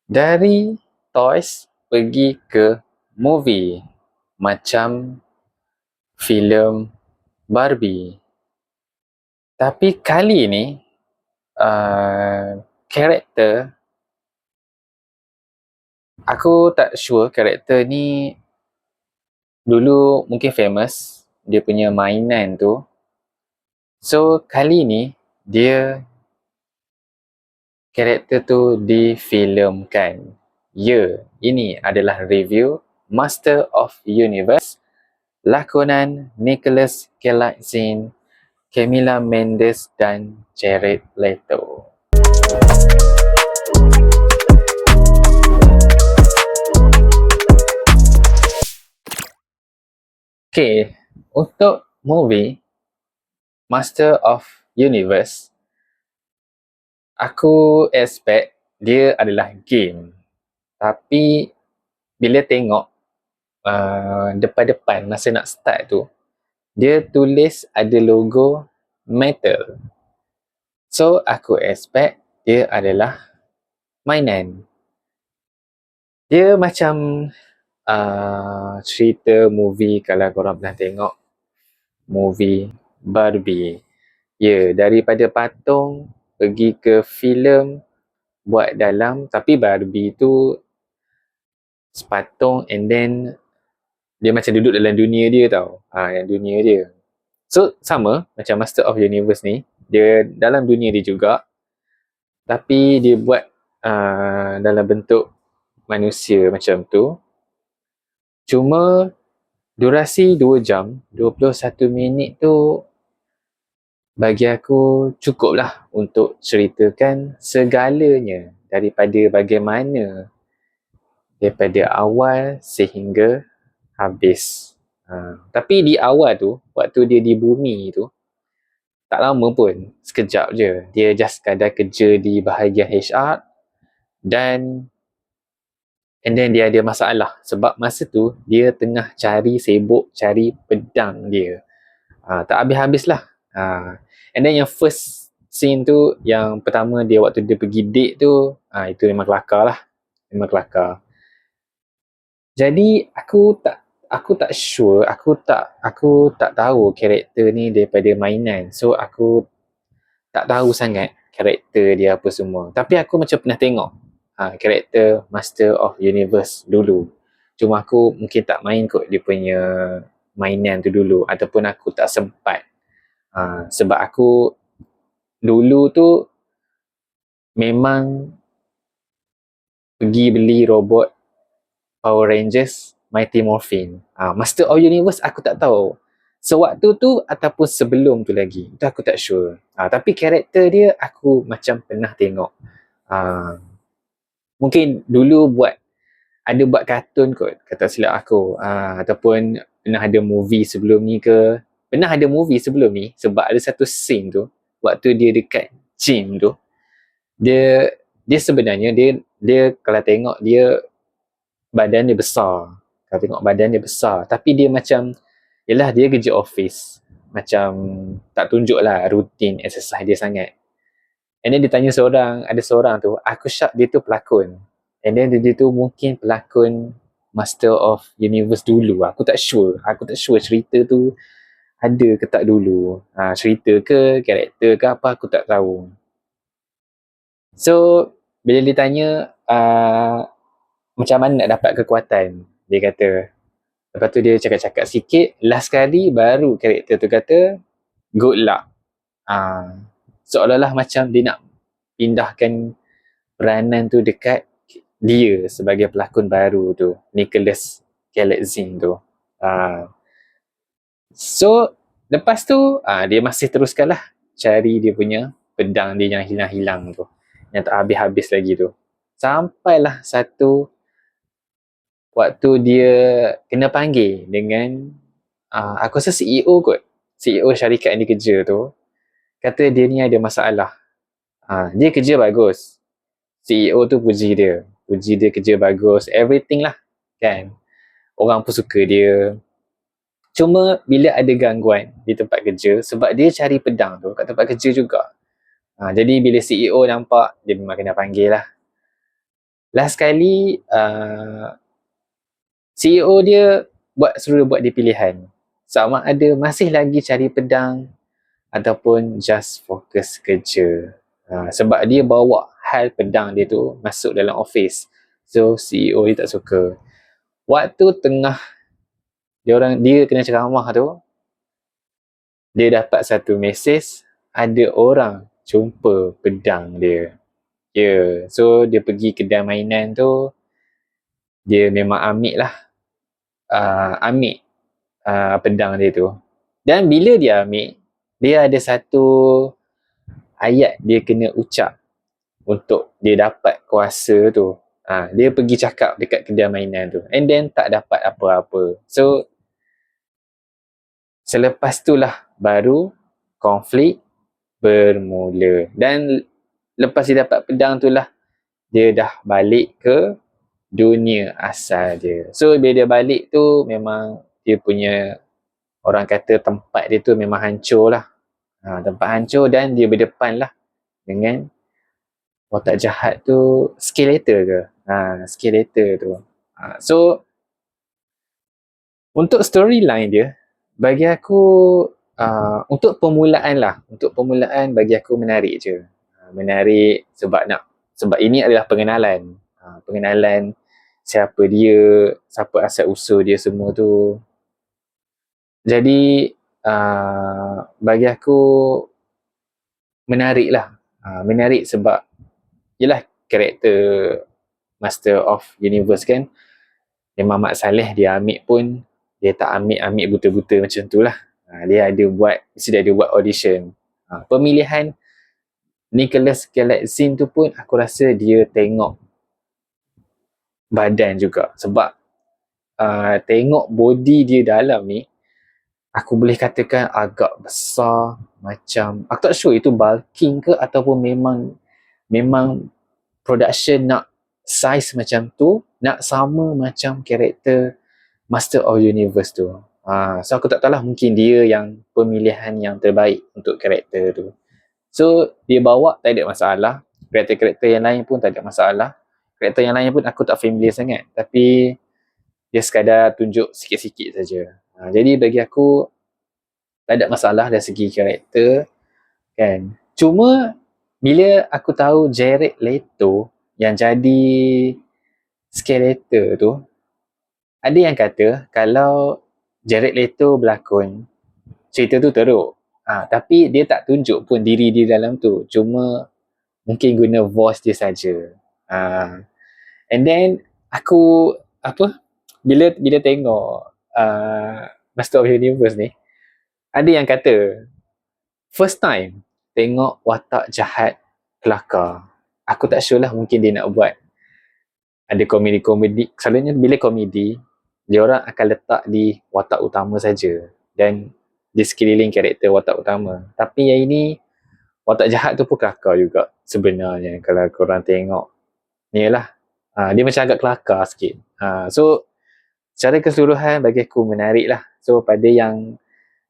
Dari toys pergi ke movie macam filem Barbie. Tapi kali ni karakter aku tak sure karakter ni dulu mungkin famous dia punya mainan tu. So kali ni dia karakter tu difilmkan. Ya, ini adalah review Master of Universe lakonan Nicholas Galitzine, Camila Mendes dan Jared Leto. Okay, untuk movie Master of Universe, aku expect dia adalah game. Tapi bila tengok depan-depan masa nak start tu, dia tulis ada logo metal. So, aku expect dia adalah mainan. Dia macam cerita movie kalau korang pernah tengok movie Barbie. Ya, daripada patung pergi ke filem buat dalam, tapi Barbie tu sepatung and then dia macam duduk dalam dunia dia tau. Yang dunia dia. So, sama macam Master of Universe ni. Dia dalam dunia dia juga. Tapi dia buat dalam bentuk manusia macam tu. Cuma durasi 2 jam, 21 minit tu bagi aku cukup lah untuk ceritakan segalanya daripada bagaimana daripada awal sehingga habis. Tapi di awal tu, waktu dia di bumi tu, tak lama pun, sekejap je. Dia just sekadar kerja di bahagian HR dan and then dia ada masalah sebab masa tu dia tengah sibuk cari pedang dia. Tak habis-habis lah. And then yang first scene tu, yang pertama dia waktu dia pergi date tu, itu memang kelakar lah. Memang kelakar. Jadi aku tak sure, aku tak tahu karakter ni daripada mainan. So aku tak tahu sangat karakter dia apa semua. Tapi aku macam pernah tengok karakter Master of Universe dulu. Cuma aku mungkin tak main kot dia punya mainan tu dulu, ataupun aku tak sempat. Sebab aku dulu tu memang pergi beli robot Power Rangers Mighty Morphin. Master of Universe aku tak tahu sewaktu tu ataupun sebelum tu lagi. Itu aku tak sure. Tapi karakter dia aku macam pernah tengok. Mungkin dulu ada buat kartun kot, kata silap aku. Ataupun pernah ada movie sebelum ni ke. Pernah ada movie sebelum ni sebab ada satu scene tu waktu dia dekat gym tu. Dia sebenarnya dia kalau tengok dia badan dia besar. Kalau tengok badan dia besar, tapi dia macam yalah dia kerja office. Macam tak tunjuk lah rutin exercise dia sangat. And then dia tanya ada seorang tu, aku syak dia tu pelakon. And then dia tu mungkin pelakon Master of Universe dulu. Aku tak sure cerita tu ada ke tak dulu. Cerita ke, karakter ke apa, aku tak tahu. So, bila dia tanya macam mana nak dapat kekuatan, dia kata. Lepas tu dia cakap-cakap sikit, last kali baru karakter tu kata, good luck. Seolah-olah macam dia nak pindahkan peranan tu dekat dia sebagai pelakon baru tu, Nicholas Galitzine tu. So, lepas tu, dia masih teruskan lah cari dia punya pedang dia yang hilang-hilang tu. Yang tak habis-habis lagi tu. Sampailah satu waktu dia kena panggil dengan aku rasa CEO kot. CEO syarikat yang dia kerja tu. Kata dia ni ada masalah. Dia kerja bagus. CEO tu puji dia. Puji dia kerja bagus. Everything lah. Kan. Orang pun suka dia. Cuma bila ada gangguan di tempat kerja, sebab dia cari pedang tu kat tempat kerja juga. Jadi bila CEO nampak, dia memang kena panggil lah. last kali CEO dia suruh buat dia pilihan sama ada masih lagi cari pedang ataupun just fokus kerja. Sebab dia bawa hal pedang dia tu masuk dalam office. So CEO dia tak suka. Waktu tengah dia kena ceramah tu, dia dapat satu mesej, ada orang jumpa pedang dia. So dia pergi kedai mainan tu, dia memang ambil pedang dia tu. Dan bila dia ambil, dia ada satu ayat dia kena ucap untuk dia dapat kuasa tu. Dia pergi cakap dekat kedai mainan tu, and then tak dapat apa-apa. So selepas tu lah baru konflik bermula. Dan lepas dia dapat pedang tu lah, dia dah balik ke dunia asal dia. So bila dia balik tu, memang dia punya, orang kata tempat dia tu memang hancur lah. Tempat hancur, dan dia berdepan lah dengan watak jahat tu, Skeletor ke? Skeletor tu. So untuk storyline dia, bagi aku untuk permulaan bagi aku menarik je. Menarik sebab ini adalah pengenalan. Pengenalan siapa dia, siapa asal usul dia semua tu. Jadi bagi aku menarik lah. Menarik sebab yelah, karakter Master of Universe kan, memang Mat Salleh dia ambil pun, dia tak ambil buta-buta macam tu lah. Dia ada buat audition. Pemilihan Nicholas Galitzine tu pun aku rasa dia tengok badan juga. Sebab tengok body dia dalam ni, aku boleh katakan agak besar, macam aku tak sure itu bulking ke ataupun memang production nak size macam tu, nak sama macam karakter Master of Universe tu. So aku tak tahu lah, mungkin dia yang pemilihan yang terbaik untuk karakter tu. So dia bawa tak ada masalah. Karakter-karakter yang lain pun tak ada masalah. Karakter yang lain pun aku tak familiar sangat, tapi dia sekadar tunjuk sikit-sikit saja. Jadi bagi aku tak ada masalah dari segi karakter kan. Cuma bila aku tahu Jared Leto yang jadi Skeletor tu, ada yang kata kalau Jared Leto berlakon, cerita tu teruk. Tapi dia tak tunjuk pun diri dia dalam tu. Cuma mungkin guna voice dia saja. And then aku bila tengok Master of Universe ni, ada yang kata first time tengok watak jahat kelakar. Aku tak sure lah, mungkin dia nak buat ada komedi-komedi. Selalunya bila komedi, dia orang akan letak di watak utama saja dan di sekeliling karakter watak utama. Tapi yang ini, watak jahat tu pun kelakar juga sebenarnya kalau korang tengok. Ni lah, dia macam agak kelakar sikit. So secara keseluruhan bagi aku menarik lah. So pada yang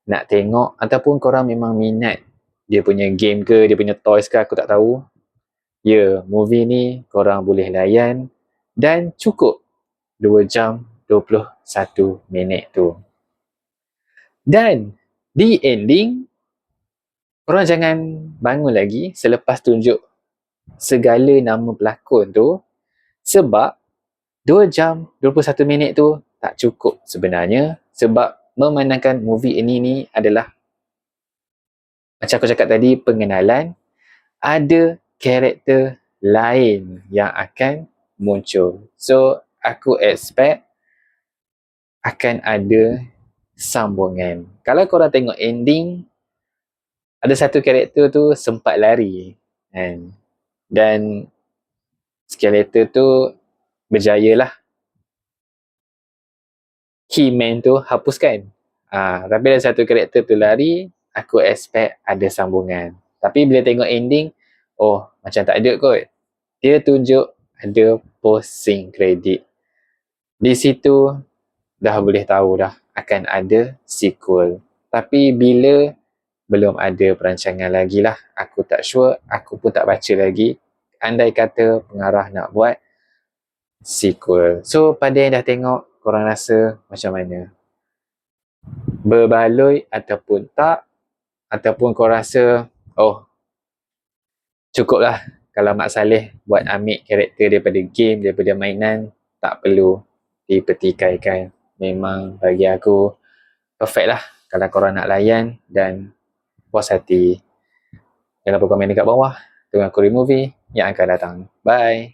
nak tengok ataupun korang memang minat dia punya game ke, dia punya toys ke, aku tak tahu. Movie ni korang boleh layan dan cukup 2 jam 21 minit tu. Dan di ending, korang jangan bangun lagi selepas tunjuk segala nama pelakon tu, sebab 2 jam 21 minit tu tak cukup sebenarnya. Sebab memandangkan movie ini ni adalah, macam aku cakap tadi, pengenalan, ada karakter lain yang akan muncul. So aku expect akan ada sambungan. Kalau korang tengok ending, ada satu karakter tu sempat lari kan? Dan Skeletor tu berjaya lah He-Man tu hapuskan. Tapi ada satu karakter tu lari, aku expect ada sambungan. Tapi bila tengok ending, macam tak ada kot. Dia tunjuk ada posting kredit. Di situ dah boleh tahu dah akan ada sequel. Tapi bila, belum ada perancangan lagi lah. Aku tak sure, aku pun tak baca lagi. Andai kata pengarah nak buat, sequel. So pada yang dah tengok, korang rasa macam mana? Berbaloi ataupun tak? Ataupun korang rasa, oh cukup lah kalau Mak Saleh buat ambil karakter daripada game, daripada mainan, tak perlu dipertikaikan. Memang bagi aku perfect lah kalau korang nak layan dan puas hati. Jangan lupa komen dekat bawah. Tunggu aku movie yang akan datang. Bye.